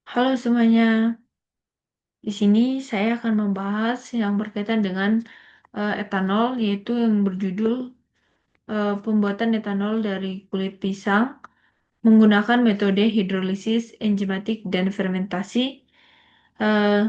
Halo semuanya, di sini saya akan membahas yang berkaitan dengan etanol, yaitu yang berjudul pembuatan etanol dari kulit pisang menggunakan metode hidrolisis, enzimatik, dan fermentasi. Eh,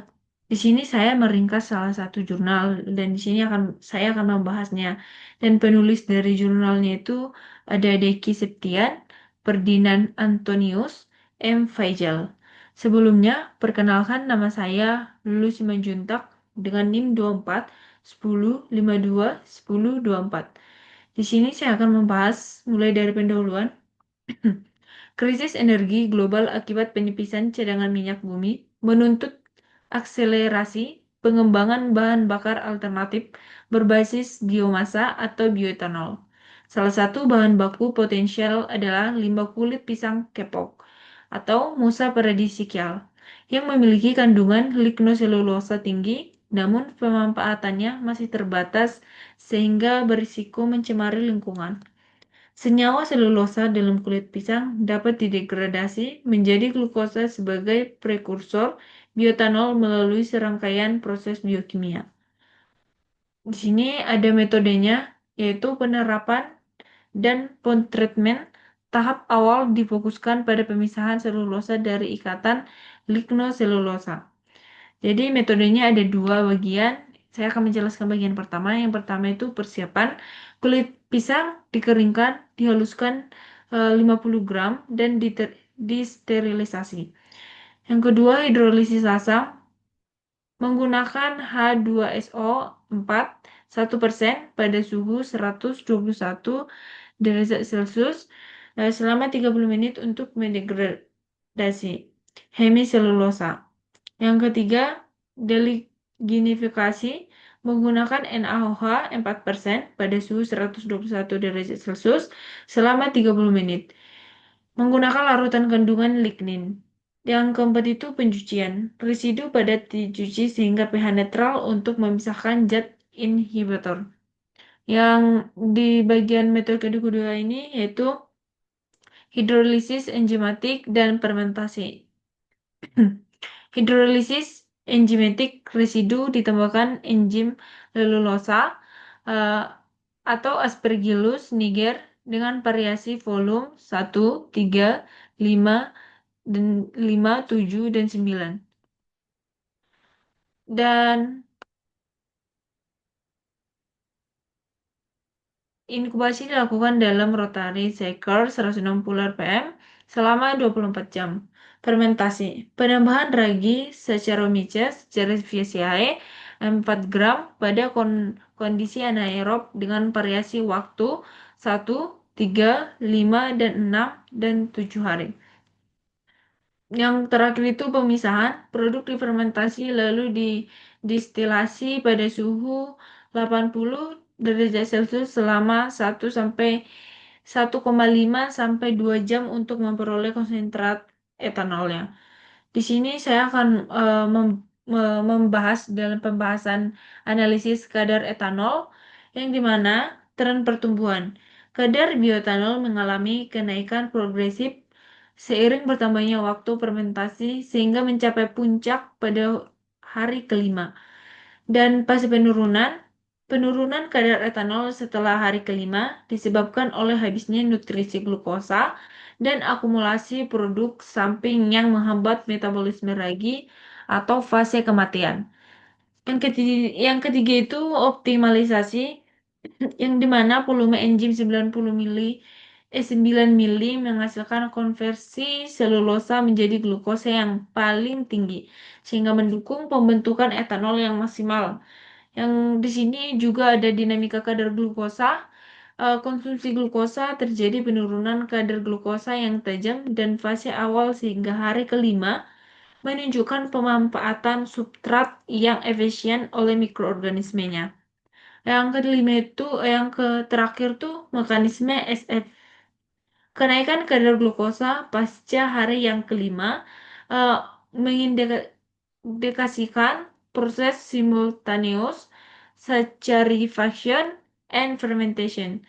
di sini saya meringkas salah satu jurnal dan di sini saya akan membahasnya. Dan penulis dari jurnalnya itu ada Deki Septian, Ferdinand Antonius, M. Faijal. Sebelumnya, perkenalkan nama saya Lulu Simanjuntak dengan NIM 24 10 52 10 24. Di sini saya akan membahas mulai dari pendahuluan. Krisis energi global akibat penyepisan cadangan minyak bumi menuntut akselerasi pengembangan bahan bakar alternatif berbasis biomasa atau bioetanol. Salah satu bahan baku potensial adalah limbah kulit pisang kepok atau Musa paradisiaca yang memiliki kandungan lignoselulosa tinggi, namun pemanfaatannya masih terbatas sehingga berisiko mencemari lingkungan. Senyawa selulosa dalam kulit pisang dapat didegradasi menjadi glukosa sebagai prekursor bioetanol melalui serangkaian proses biokimia. Di sini ada metodenya, yaitu penerapan dan pentreatment. Tahap awal difokuskan pada pemisahan selulosa dari ikatan lignoselulosa. Jadi metodenya ada dua bagian. Saya akan menjelaskan bagian pertama. Yang pertama itu persiapan. Kulit pisang dikeringkan, dihaluskan 50 gram dan disterilisasi. Yang kedua hidrolisis asam menggunakan H2SO4 1% pada suhu 121 derajat Celcius selama 30 menit untuk mendegradasi hemiselulosa. Yang ketiga, delignifikasi menggunakan NaOH 4% pada suhu 121 derajat Celcius selama 30 menit. Menggunakan larutan kandungan lignin. Yang keempat itu pencucian. Residu padat dicuci sehingga pH netral untuk memisahkan zat inhibitor. Yang di bagian metode kedua ini yaitu hidrolisis enzimatik dan fermentasi. Hidrolisis enzimatik residu ditambahkan enzim lelulosa eh, atau Aspergillus niger dengan variasi volume 1, 3, 5, dan 5, 7, dan 9. Dan inkubasi dilakukan dalam rotary cycle 160 rpm selama 24 jam. Fermentasi. Penambahan ragi Saccharomyces cerevisiae 4 gram pada kondisi anaerob dengan variasi waktu 1, 3, 5, dan 6, dan 7 hari. Yang terakhir itu pemisahan. Produk difermentasi lalu didistilasi pada suhu 80 derajat Celcius selama 1,5 sampai 2 jam untuk memperoleh konsentrat etanolnya. Di sini saya akan membahas dalam pembahasan analisis kadar etanol yang dimana tren pertumbuhan. Kadar bioetanol mengalami kenaikan progresif seiring bertambahnya waktu fermentasi sehingga mencapai puncak pada hari kelima. Dan pas penurunan kadar etanol setelah hari kelima disebabkan oleh habisnya nutrisi glukosa dan akumulasi produk samping yang menghambat metabolisme ragi atau fase kematian. Yang ketiga itu optimalisasi yang dimana volume enzim 9 mili menghasilkan konversi selulosa menjadi glukosa yang paling tinggi sehingga mendukung pembentukan etanol yang maksimal. Yang di sini juga ada dinamika kadar glukosa. Konsumsi glukosa terjadi penurunan kadar glukosa yang tajam dan fase awal sehingga hari kelima menunjukkan pemanfaatan substrat yang efisien oleh mikroorganismenya. Yang terakhir tuh mekanisme SF. Kenaikan kadar glukosa pasca hari yang kelima eh, mengindikasikan proses simultaneous saccharification and fermentation,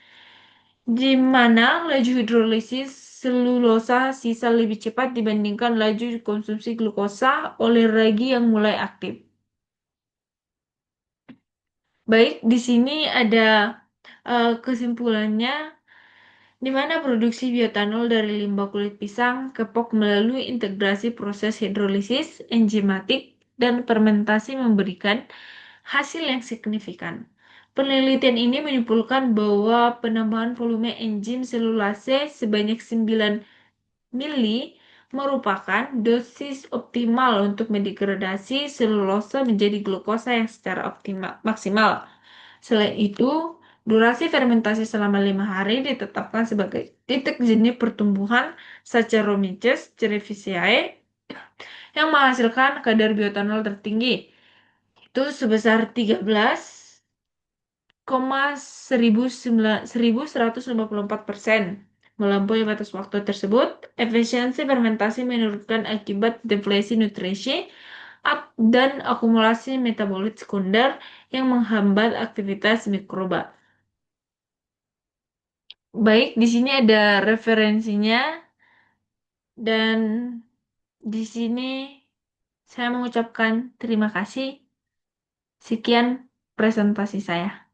di mana laju hidrolisis selulosa sisa lebih cepat dibandingkan laju konsumsi glukosa oleh ragi yang mulai aktif. Baik, di sini ada kesimpulannya, di mana produksi bioetanol dari limbah kulit pisang kepok melalui integrasi proses hidrolisis, enzimatik, dan fermentasi memberikan hasil yang signifikan. Penelitian ini menyimpulkan bahwa penambahan volume enzim selulase sebanyak 9 mili merupakan dosis optimal untuk mendegradasi selulosa menjadi glukosa yang secara maksimal. Selain itu, durasi fermentasi selama 5 hari ditetapkan sebagai titik jenis pertumbuhan Saccharomyces cerevisiae yang menghasilkan kadar bioetanol tertinggi, itu sebesar 13,1154%. Melampaui batas waktu tersebut, efisiensi fermentasi menurunkan akibat deflasi nutrisi dan akumulasi metabolit sekunder yang menghambat aktivitas mikroba. Baik, di sini ada referensinya dan di sini saya mengucapkan terima kasih. Sekian presentasi saya.